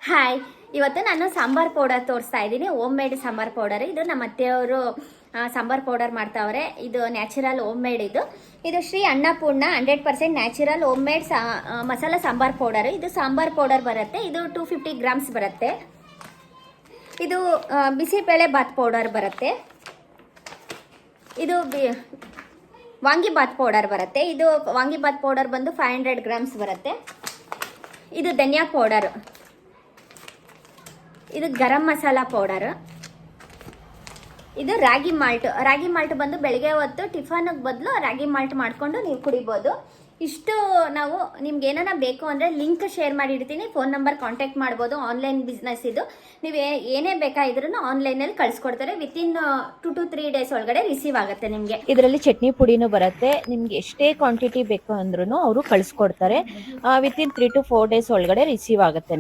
Hi, ಇವತ್ತು ನಾನು sambar powder ತೋರಿಸ್ತಾ ಇದ್ದೀನಿ. Home made sambar powder. ಇದು ನಮ್ಮ ಅತ್ತೆಯವರು ಸಾಂಬಾರ್ ಪೌಡರ್ ಮಾಡ್ತಾವ್ರೆ. ಇದು ನ್ಯಾಚುರಲ್ ಹೋಮ್ ಮೇಡ್. ಇದು Shri Annapoorna 100% natural homemade masala sambar powder. ಇದು ಸಾಂಬಾರ್ ಪೌಡರ್ ಬರುತ್ತೆ. ಇದು 250 ಗ್ರಾಮ್ಸ್ ಬರುತ್ತೆ. ಇದು ಬಿಸಿಬೇಳೆ ಬಾತ್ ಪೌಡರ್ ಬರುತ್ತೆ. ಇದು ವಾಂಗಿಬಾತ್ ಪೌಡರ್ ಬರುತ್ತೆ. ಇದು ವಾಂಗಿಬಾತ್ ಪೌಡರ್ ಬಂದು 500 ಗ್ರಾಮ್ಸ್ ಬರುತ್ತೆ. ಇದು ಧನಿಯಾ ಪೌಡರ್. ಇದು ಗರಂ ಮಸಾಲ ಪೌಡರ್. ಇದು ರಾಗಿ ಮಾಲ್ಟ್ ಬಂದು ಬೆಳಗ್ಗೆ ಹೊತ್ತು ಟಿಫನ್ಗೆ ಬದಲು ರಾಗಿ ಮಾಲ್ಟ್ ಮಾಡಿಕೊಂಡು ನೀವು ಕುಡಿಬೋದು. ಇಷ್ಟು ನಾವು ನಿಮ್ಗೆ ಏನಾರ ಬೇಕು ಅಂದರೆ ಲಿಂಕ್ ಶೇರ್ ಮಾಡಿರ್ತೀನಿ. ಫೋನ್ ನಂಬರ್ ಕಾಂಟ್ಯಾಕ್ಟ್ ಮಾಡ್ಬೋದು. ಆನ್ಲೈನ್ ಬಿಸ್ನೆಸ್ ಇದು. ನೀವು ಏನೇ ಬೇಕಾದ್ರೂ ಆನ್ಲೈನಲ್ಲಿ ಕಳಿಸ್ಕೊಡ್ತಾರೆ. ವಿತಿನ್ 2 to 3 ಡೇಸ್ ಒಳಗಡೆ ರಿಸೀವ್ ಆಗುತ್ತೆ ನಿಮಗೆ. ಇದರಲ್ಲಿ ಚಟ್ನಿ ಪುಡಿನೂ ಬರುತ್ತೆ. ನಿಮ್ಗೆ ಎಷ್ಟೇ ಕ್ವಾಂಟಿಟಿ ಬೇಕು ಅಂದ್ರೂ ಅವರು ಕಳಿಸ್ಕೊಡ್ತಾರೆ. ವಿತಿನ್ 3 to 4 ಡೇಸ್ ಒಳಗಡೆ ರಿಸೀವ್ ಆಗುತ್ತೆ.